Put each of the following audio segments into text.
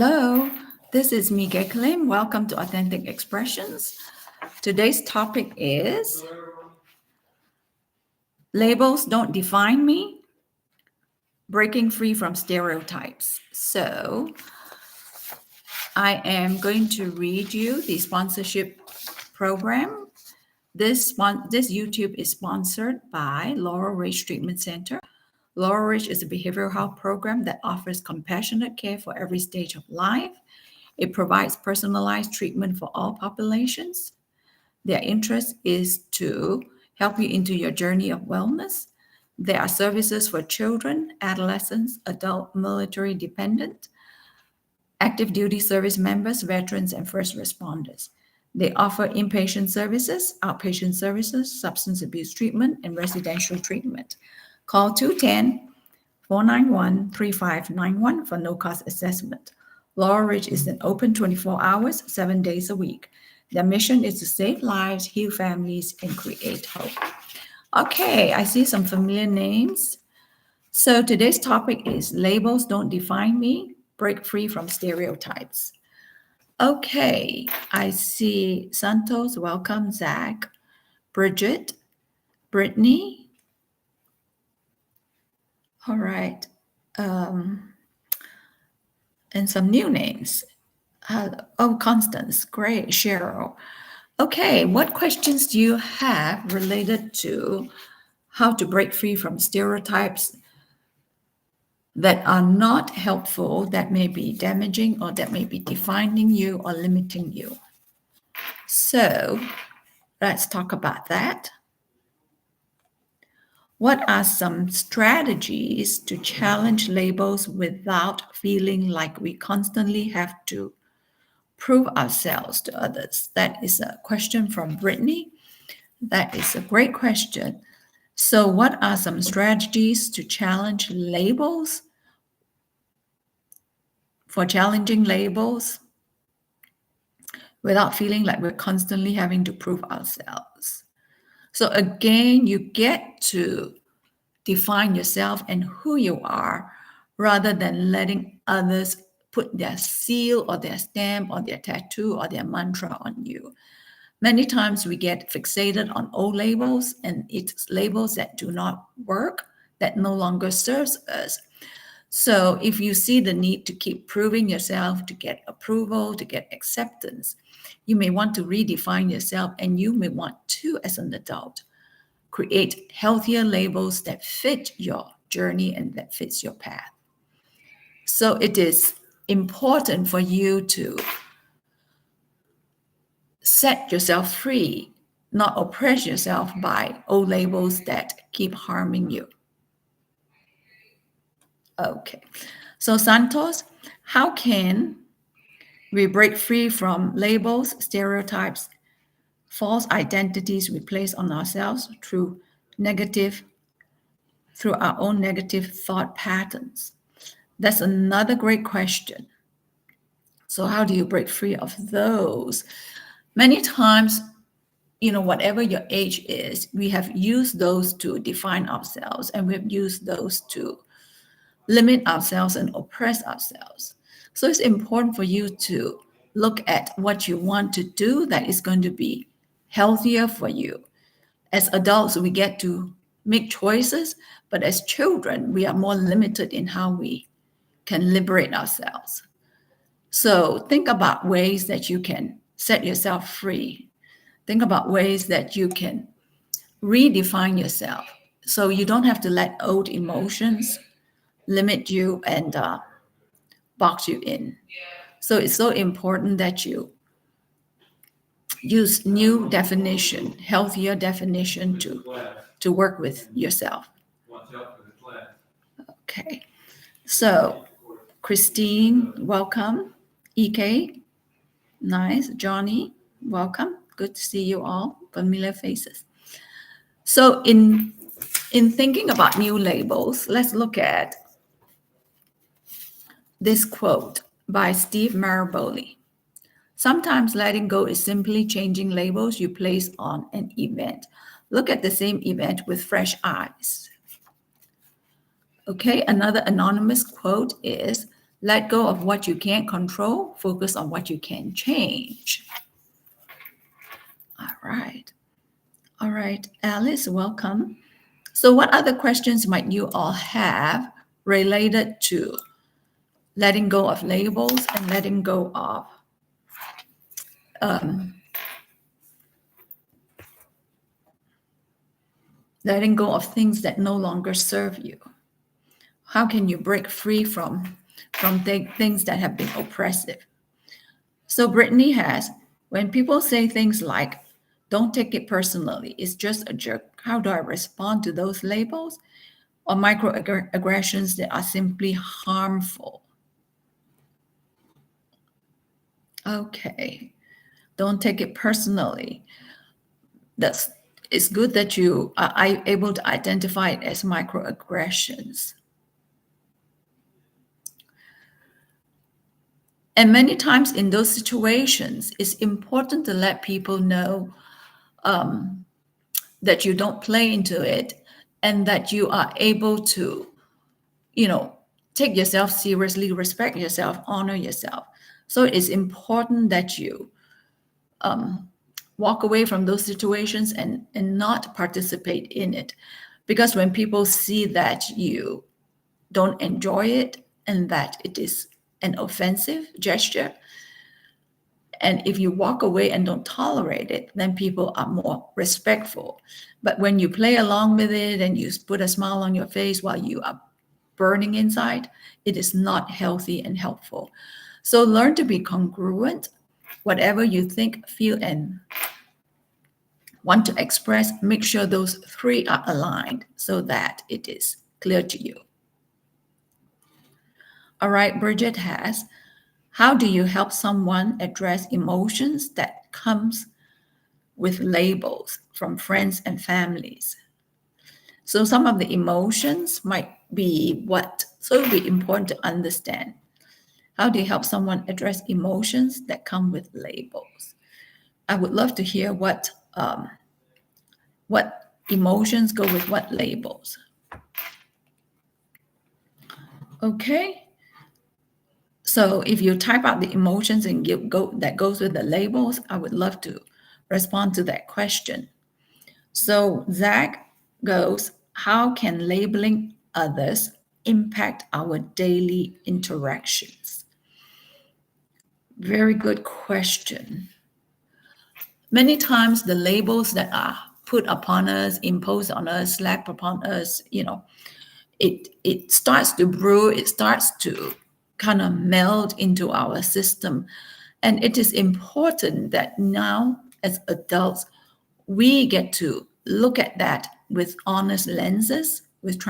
Hello, this is Miguel Kalim. Welcome to Authentic Expressions. Today's topic is labels don't define me, breaking free from stereotypes. So I am going to read you the sponsorship program. This YouTube is sponsored by Laurel Ridge Treatment Center. Laurel Ridge is a behavioral health program that offers compassionate care for every stage of life. It provides personalized treatment for all populations. Their interest is to help you into your journey of wellness. There are services for children, adolescents, adult, military dependent, active duty service members, veterans, and first responders. They offer inpatient services, outpatient services, substance abuse treatment, and residential treatment. Call 210-491-3591 for no-cost assessment. Laurel Ridge is open 24 hours, 7 days a week. Their mission is to save lives, heal families, and create hope. Okay, I see some familiar names. So today's topic is labels don't define me, break free from stereotypes. Okay, I see Santos, welcome, Zach, Bridget, Brittany. All right. And some new names. Constance, great, Cheryl. Okay, what questions do you have related to how to break free from stereotypes that are not helpful, that may be damaging, or that may be defining you or limiting you? So let's talk about that. What are some strategies to challenge labels without feeling like we constantly have to prove ourselves to others? That is a question from Brittany. That is a great question. So, what are some strategies to challenge labels? For challenging labels without feeling like we're constantly having to prove ourselves. So, again, you get to define yourself and who you are rather than letting others put their seal or their stamp or their tattoo or their mantra on you. Many times we get fixated on old labels, and it's labels that do not work, that no longer serves us. So if you see the need to keep proving yourself, to get approval, to get acceptance, you may want to redefine yourself, and you may want to, as an adult, create healthier labels that fit your journey and that fits your path. So it is important for you to set yourself free, not oppress yourself by old labels that keep harming you. Okay, so Santos, how can we break free from labels, stereotypes, false identities we place on ourselves through our own negative thought patterns? That's another great question. So how do you break free of those? Many times, whatever your age is, we have used those to define ourselves, and we've used those to limit ourselves and oppress ourselves. So it's important for you to look at what you want to do that is going to be healthier for you. As adults, we get to make choices, but as children, we are more limited in how we can liberate ourselves. So think about ways that you can set yourself free. Think about ways that you can redefine yourself so you don't have to let old emotions limit you and box you in. So it's so important that you use new definition, healthier definition to work with yourself. Okay. So Christine, welcome. EK, nice. Johnny, welcome. Good to see you all. Familiar faces. So in thinking about new labels, let's look at this quote by Steve Maraboli. Sometimes letting go is simply changing labels you place on an event. Look at the same event with fresh eyes. Okay, another anonymous quote is, Let go of what you can't control, focus on what you can change. All right. All right, Alice, welcome. So, what other questions might you all have related to letting go of labels and um, letting go of things that no longer serve you? How can you break free from things that have been oppressive? So Brittany has, when people say things like, don't take it personally, it's just a jerk, how do I respond to those labels or microaggressions that are simply harmful? Okay, don't take it personally. That's it's good that you are able to identify it as microaggressions. And many times in those situations, it's important to let people know um, that you don't play into it and that you are able to, you know, take yourself seriously, respect yourself, honor yourself. So it's important that you um, walk away from those situations and not participate in it. Because when people see that you don't enjoy it and that it is an offensive gesture, and if you walk away and don't tolerate it, then people are more respectful. But when you play along with it and you put a smile on your face while you are burning inside, it is not healthy and helpful. So learn to be congruent. Whatever you think, feel, and want to express, make sure those three are aligned so that it is clear to you. All right, Bridget has, how do you help someone address emotions that comes with labels from friends and families? So some of the emotions might be what? So it would be important to understand. How do you help someone address emotions that come with labels? I would love to hear what emotions go with what labels. Okay. So if you type out the emotions and that goes with the labels, I would love to respond to that question. So Zach goes, how can labeling others impact our daily interactions? Very good question. Many times the labels that are put upon us, imposed on us, slapped upon us, it starts to brew, it starts to kind of meld into our system. And it is important that now, as adults, we get to look at that with honest lenses, with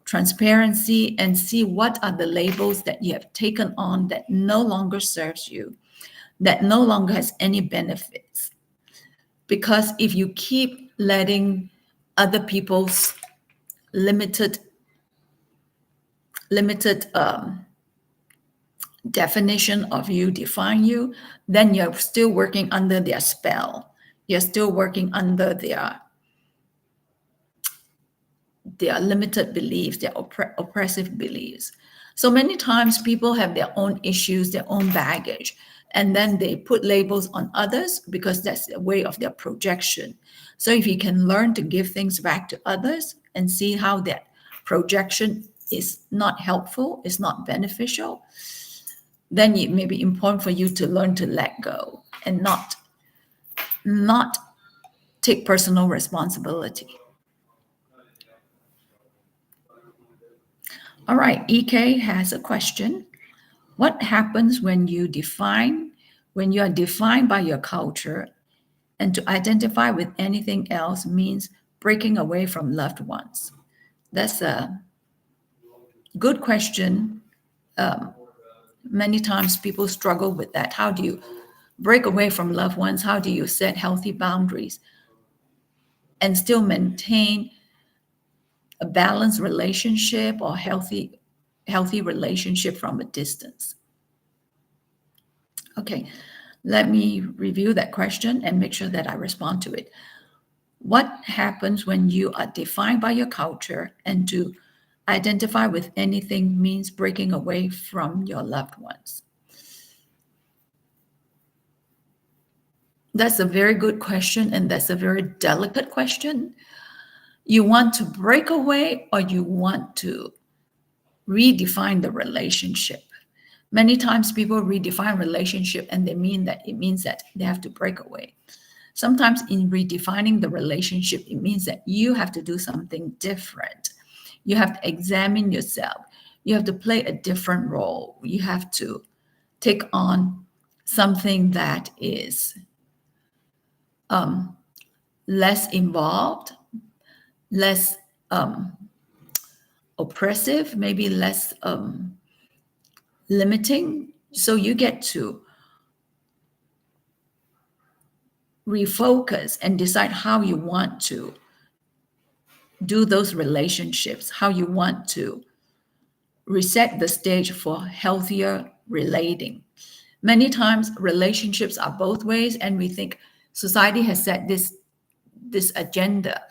transparency, and see what are the labels that you have taken on that no longer serves you, that no longer has any benefits. Because if you keep letting other people's limited definition of you define you, then you're still working under their spell. You're still working under their limited beliefs, their oppressive beliefs. So many times people have their own issues, their own baggage, and then they put labels on others because that's a way of their projection. So if you can learn to give things back to others and see how that projection is not helpful, is not beneficial, then it may be important for you to learn to let go and not take personal responsibility. All right, EK has a question. What happens when you are defined by your culture, and to identify with anything else means breaking away from loved ones? That's a good question. Many times people struggle with that. How do you break away from loved ones? How do you set healthy boundaries and still maintain a balanced relationship or healthy relationship from a distance? Okay, let me review that question and make sure that I respond to it. What happens when you are defined by your culture, and to identify with anything means breaking away from your loved ones? That's a very good question, and that's a very delicate question. You want to break away, or you want to redefine the relationship? Many times people redefine relationship and it means that they have to break away. Sometimes in redefining the relationship, it means that you have to do something different. You have to examine yourself. You have to play a different role. You have to take on something that is less involved, less oppressive, maybe less limiting. So you get to refocus and decide how you want to do those relationships, how you want to reset the stage for healthier relating. Many times relationships are both ways, and we think society has set this agenda,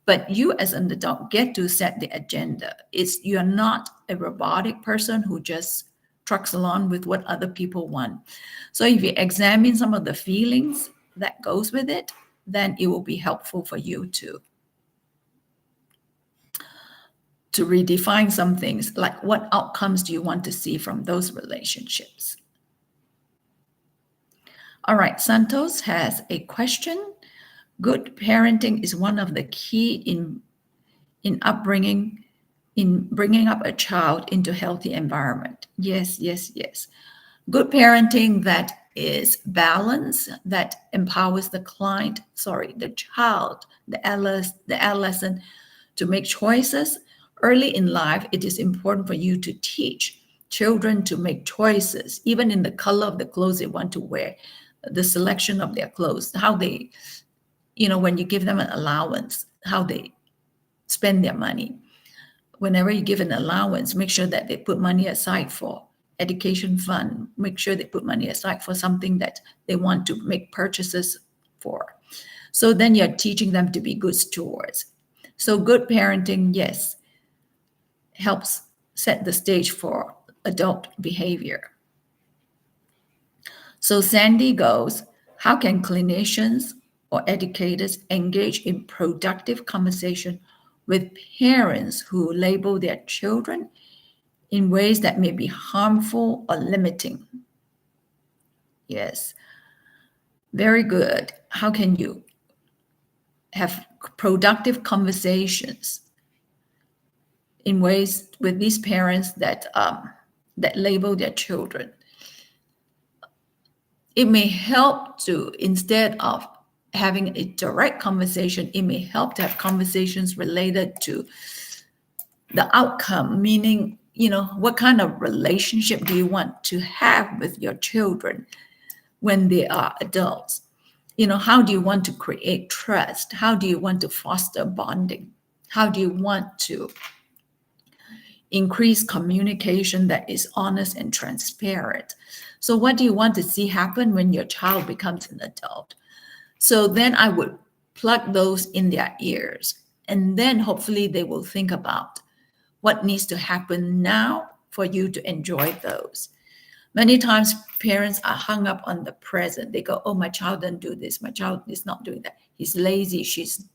but you as an adult get to set the agenda. You're not a robotic person who just trucks along with what other people want. So if you examine some of the feelings that goes with it, then it will be helpful for you to redefine some things, like what outcomes do you want to see from those relationships. All right, Santos has a question. Good parenting is one of the key in upbringing, in bringing up a child into healthy environment. Yes. Good parenting that is balanced, that empowers the child, the adolescent to make choices. Early in life, it is important for you to teach children to make choices, even in the color of the clothes they want to wear, the selection of their clothes, how they, when you give them an allowance, how they spend their money. Whenever you give an allowance, make sure that they put money aside for education fund. Make sure they put money aside for something that they want to make purchases for. So then you're teaching them to be good stewards. So good parenting, yes, helps set the stage for adult behavior. So Sandy goes, how can clinicians or educators engage in productive conversation with parents who label their children in ways that may be harmful or limiting? Yes, very good. How can you have productive conversations in ways with these parents that label their children? It may help to, instead of having a direct conversation, it may help to have conversations related to the outcome, meaning, what kind of relationship do you want to have with your children when they are adults? How do you want to create trust? How do you want to foster bonding? How do you want to increase communication that is honest and transparent? So what do you want to see happen when your child becomes an adult? So then I would plug those in their ears, and then hopefully they will think about what needs to happen now for you to enjoy those. Many times parents are hung up on the present. They go, oh, my child didn't do this. My child is not doing that. He's lazy. She's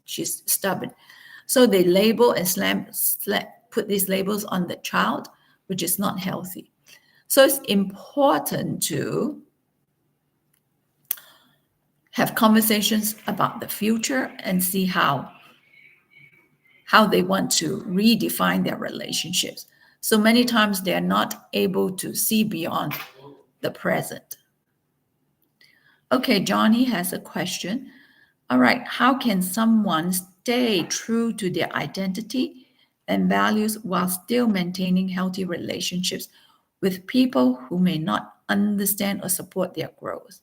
stubborn. So they label and put these labels on the child, which is not healthy. So it's important to have conversations about the future and see how they want to redefine their relationships. So many times they're not able to see beyond the present. Okay, Johnny has a question. All right, how can someone stay true to their identity and values while still maintaining healthy relationships with people who may not understand or support their growth?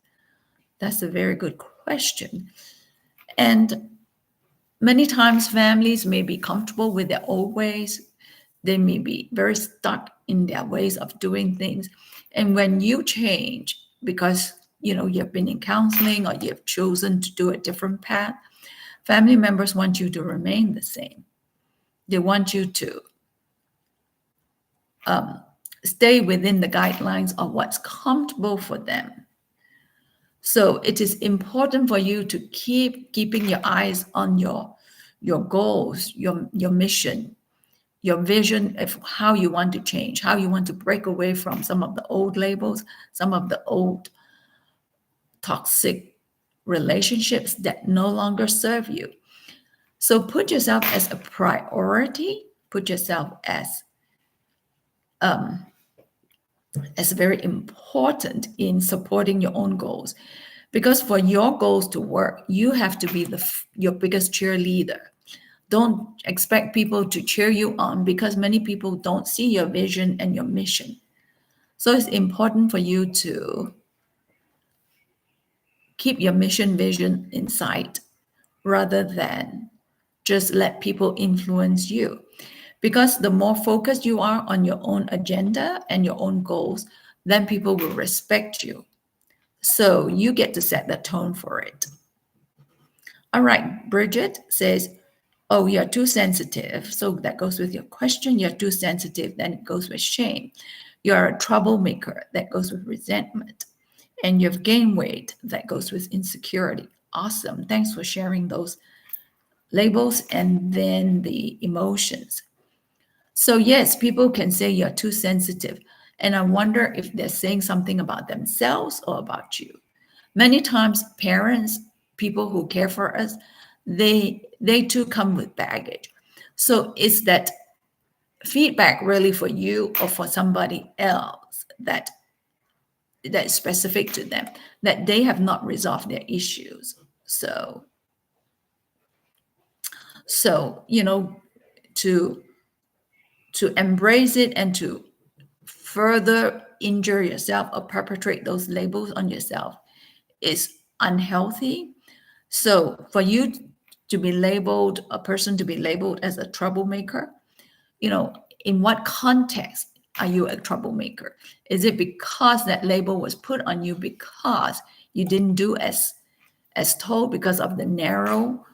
That's a very good question. And many times families may be comfortable with their old ways. They may be very stuck in their ways of doing things. And when you change, because you've been in counseling or you've chosen to do a different path, family members want you to remain the same. They want you to stay within the guidelines of what's comfortable for them. So it is important for you to keeping your eyes on your goals, your mission, your vision of how you want to change, how you want to break away from some of the old labels, some of the old toxic relationships that no longer serve you. So put yourself as a priority, put yourself as very important in supporting your own goals. Because for your goals to work, you have to be your biggest cheerleader. Don't expect people to cheer you on because many people don't see your vision and your mission. So it's important for you to keep your mission vision in sight rather than just let people influence you. Because the more focused you are on your own agenda and your own goals, then people will respect you. So you get to set the tone for it. All right, Bridget says, oh, you're too sensitive. So that goes with your question. You're too sensitive. Then it goes with shame. You're a troublemaker. That goes with resentment. And you've gained weight. That goes with insecurity. Awesome. Thanks for sharing those labels and then the emotions. So yes, people can say you're too sensitive. And I wonder if they're saying something about themselves or about you. Many times parents, people who care for us, they too come with baggage. So is that feedback really for you or for somebody else that's specific to them, that they have not resolved their issues? So to embrace it and to further injure yourself or perpetrate those labels on yourself is unhealthy. So for you to be labeled, a person to be labeled as a troublemaker, in what context are you a troublemaker? Is it because that label was put on you because you didn't do as told, because of the narrow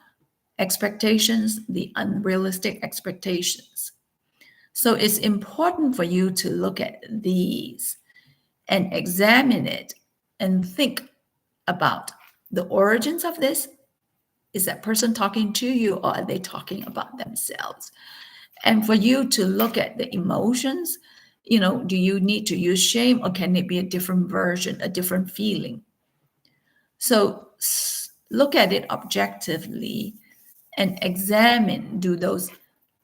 expectations, the unrealistic expectations? So it's important for you to look at these and examine it and think about the origins of this. Is that person talking to you or are they talking about themselves? And for you to look at the emotions, do you need to use shame or can it be a different version, a different feeling? So look at it objectively and examine, do those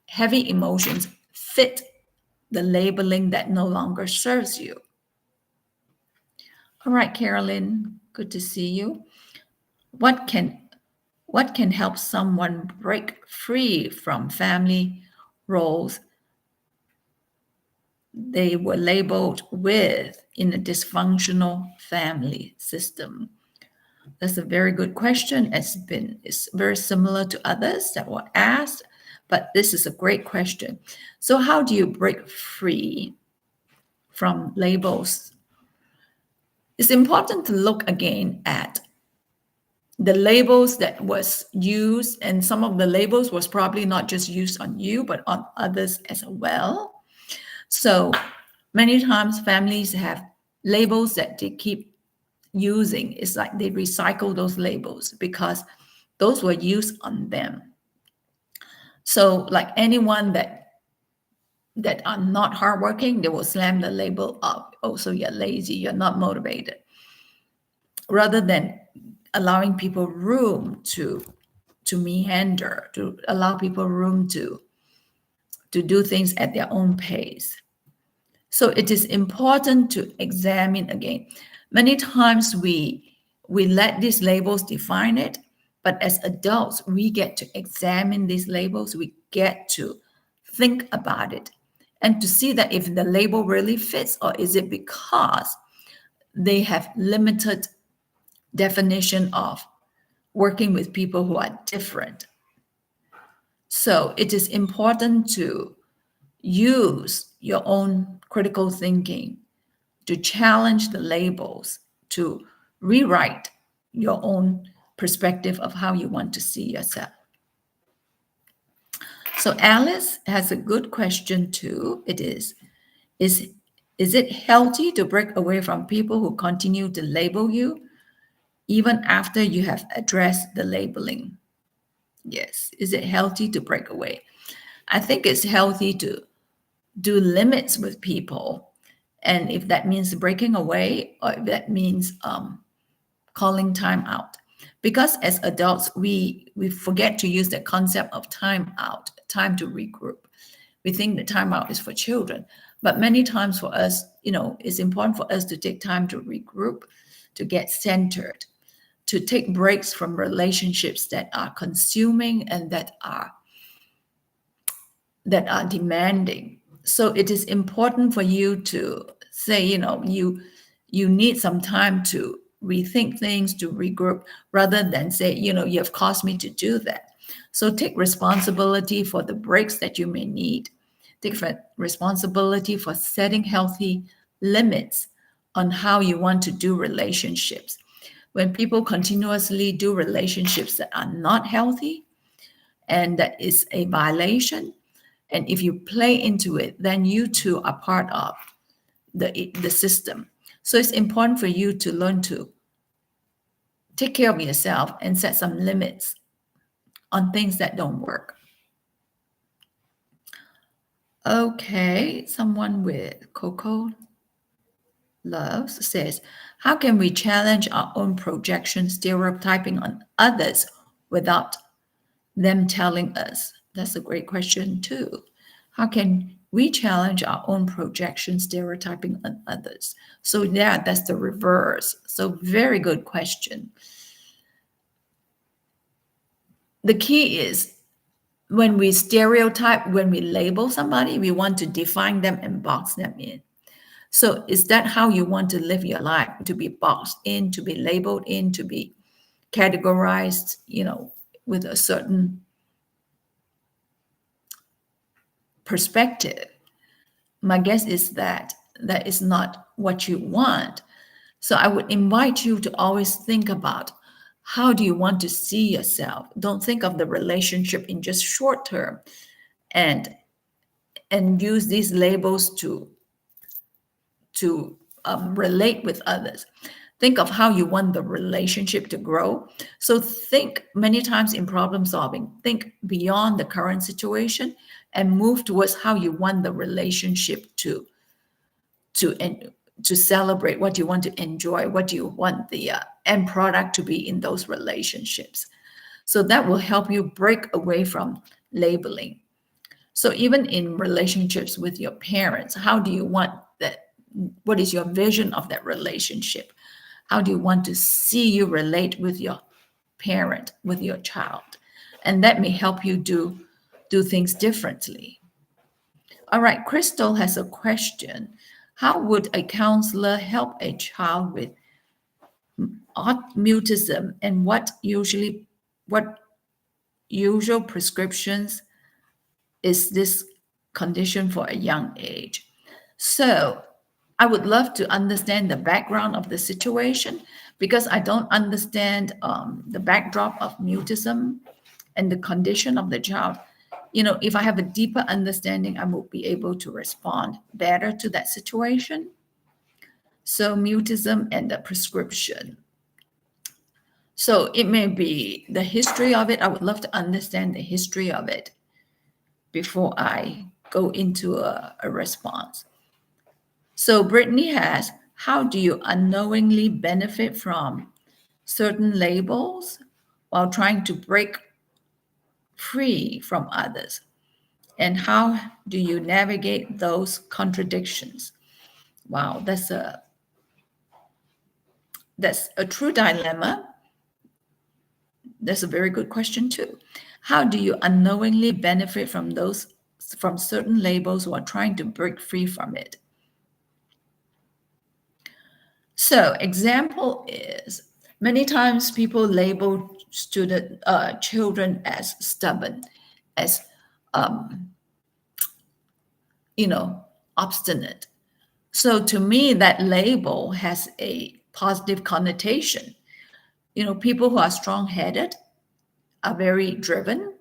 heavy emotions fit the labeling that no longer serves you? All right, Carolyn, good to see you. What can help someone break free from family roles they were labeled with in a dysfunctional family system? That's a very good question. It's very similar to others that were asked, but this is a great question. So how do you break free from labels? It's important to look again at the labels that was used, and some of the labels was probably not just used on you, but on others as well. So many times families have labels that they keep using. It's like they recycle those labels because those were used on them. So like anyone that are not hardworking, they will slam the label up. Oh, so you're lazy, you're not motivated, rather than allowing people room to meander, to allow people room to do things at their own pace. So it is important to examine again. Many times we let these labels define it, but as adults, we get to examine these labels. We get to think about it and to see that if the label really fits, or is it because they have limited definition of working with people who are different. So it is important to use your own critical thinking to challenge the labels, to rewrite your own perspective of how you want to see yourself. So Alice has a good question too. It is, Is is it healthy to break away from people who continue to label you even after you have addressed the labeling? Yes. Is it healthy to break away? I think it's healthy to do limits with people. And if that means breaking away, or if that means calling time out. Because as adults, we forget to use the concept of time out, time to regroup. We think the time out is for children. But many times for us, it's important for us to take time to regroup, to get centered, to take breaks from relationships that are consuming and that are demanding. So it is important for you to say, you need some time to rethink things, to regroup, rather than say, you have caused me to do that. So take responsibility for the breaks that you may need. Take responsibility for setting healthy limits on how you want to do relationships. When people continuously do relationships that are not healthy and that is a violation, and if you play into it, then you too are part of the system. So it's important for you to learn to take care of yourself and set some limits on things that don't work. Okay, someone with Coco Loves says, how can we challenge our own projection stereotyping on others without them telling us? That's a great question too. How can we challenge our own projection stereotyping on others? So yeah, that's the reverse. So very good question. The key is when we stereotype, when we label somebody, we want to define them and box them in. So is that how you want to live your life? To be boxed in, to be labeled in, to be categorized, with a certain perspective? My guess is that that is not what you want. So I would invite you to always think about, how do you want to see yourself? Don't think of the relationship in just short term and use these labels to relate with others. Think of how you want the relationship to grow. So think many times in problem solving, think beyond the current situation and move towards how you want the relationship to to celebrate, what you want to enjoy, what you want the end product to be in those relationships. So that will help you break away from labeling. So even in relationships with your parents, how do you want that? What is your vision of that relationship? How do you want to see you relate with your parent, with your child? And that may help you do things differently. All right, Crystal has a question. How would a counselor help a child with autism, and what usual prescriptions is this condition for a young age? So I would love to understand the background of the situation, because I don't understand the backdrop of mutism and the condition of the child. If I have a deeper understanding, I will be able to respond better to that situation. So mutism and the prescription. So it may be the history of it. I would love to understand the history of it before I go into a response. So Brittany has, how do you unknowingly benefit from certain labels while trying to break free from others? And how do you navigate those contradictions? Wow, that's a true dilemma. That's a very good question too. How do you unknowingly benefit from certain labels while trying to break free from it? So, example is, many times people label children as stubborn, as um, obstinate. So, to me, that label has a positive connotation. People who are strong-headed are very driven.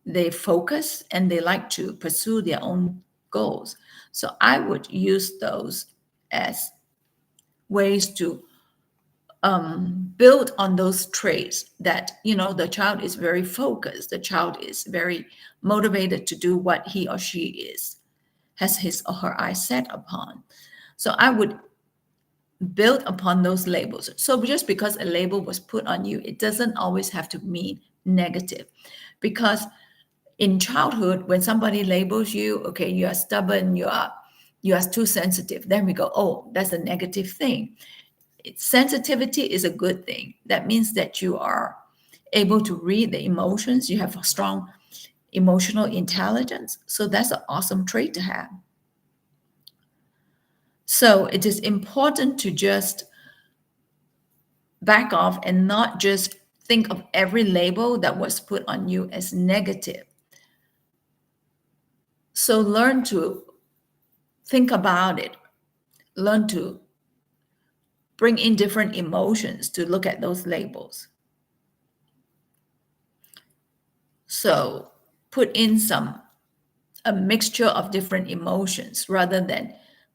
They focus and they like to pursue their own goals. So I would use those as ways to build on those traits that, the child is very focused, the child is very motivated to do what he or she has his or her eyes set upon. So I would build upon those labels. So just because a label was put on you, it doesn't always have to mean negative. Because in childhood, when somebody labels you, okay, you are stubborn, you are too sensitive, then we go, oh, that's a negative thing. Sensitivity is a good thing. That means that you are able to read the emotions, you have a strong emotional intelligence. So that's an awesome trait to have. So it is important to just back off and not just think of every label that was put on you as negative. So learn to think about it, learn to bring in different emotions to look at those labels. So put in a mixture of different emotions rather than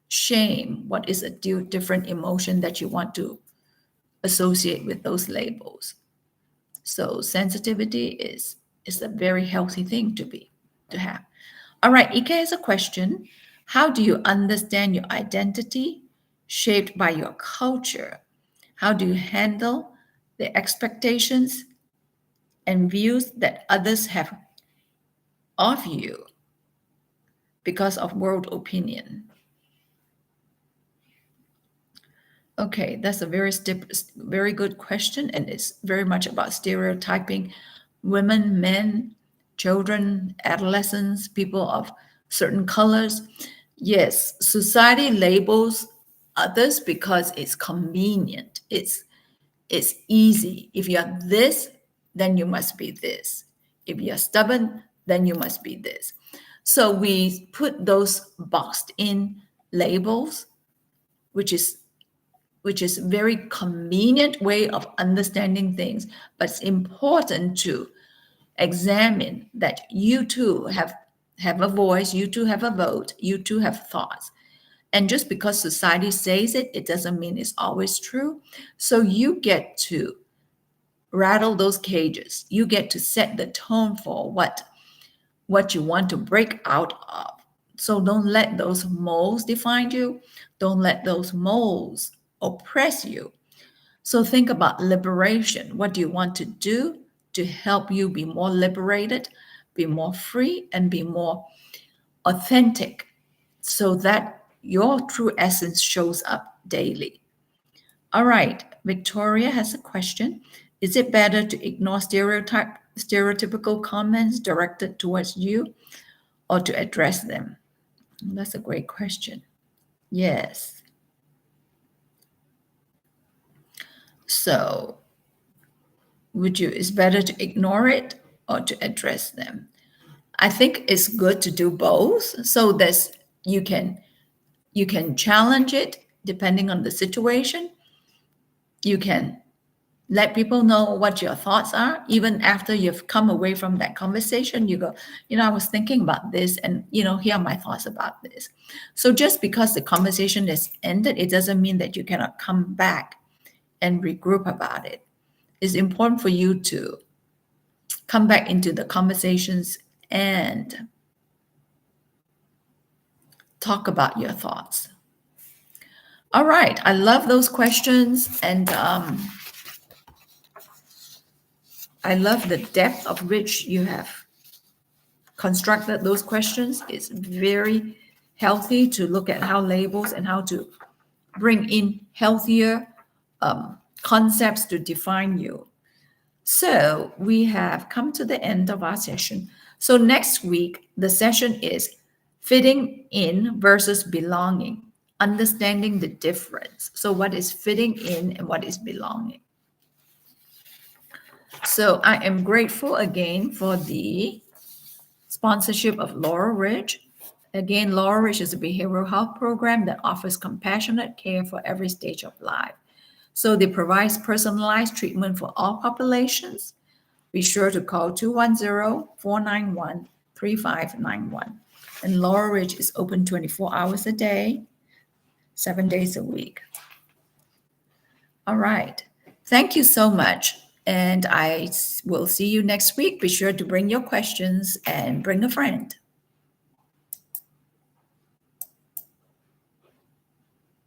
shame. What is a different emotion that you want to associate with those labels? So sensitivity is a very healthy thing to have. All right, Ike has a question. How do you understand your identity shaped by your culture? How do you handle the expectations and views that others have of you because of world opinion? Okay, that's a very good question, and it's very much about stereotyping women, men, children, adolescents, people of certain colors. Yes, society labels others because it's convenient. It's easy. If you're this, then you must be this. If you're stubborn, then you must be this. So we put those boxed in labels, which is a very convenient way of understanding things, but it's important to examine that you too have a voice, you too have a vote, you too have thoughts. And just because society says it, it doesn't mean it's always true. So you get to rattle those cages. You get to set the tone for what you want to break out of. So don't let those molds define you. Don't let those molds oppress you. So think about liberation. What do you want to do to help you be more liberated, be more free, and be more authentic so that your true essence shows up daily? All right, Victoria has a question. Is it better to ignore stereotypical comments directed towards you or to address them? That's a great question. Yes. So, it's better to ignore it or to address them? I think it's good to do both. So that you can challenge it depending on the situation. You can let people know what your thoughts are. Even after you've come away from that conversation, you go, I was thinking about this, and here are my thoughts about this. So just because the conversation is ended, it doesn't mean that you cannot come back and regroup about it. It's important for you to come back into the conversations and talk about your thoughts. All right, I love those questions, and I love the depth of which you have constructed those questions. It's very healthy to look at how labels and how to bring in healthier concepts to define you. So we have come to the end of our session. So next week, the session is fitting in versus belonging, understanding the difference. So what is fitting in and what is belonging? So I am grateful again for the sponsorship of Laurel Ridge. Again, Laurel Ridge is a behavioral health program that offers compassionate care for every stage of life. So they provide personalized treatment for all populations. Be sure to call 210-491-3591. And Laurel Ridge is open 24 hours a day, 7 days a week. All right. Thank you so much. And I will see you next week. Be sure to bring your questions and bring a friend.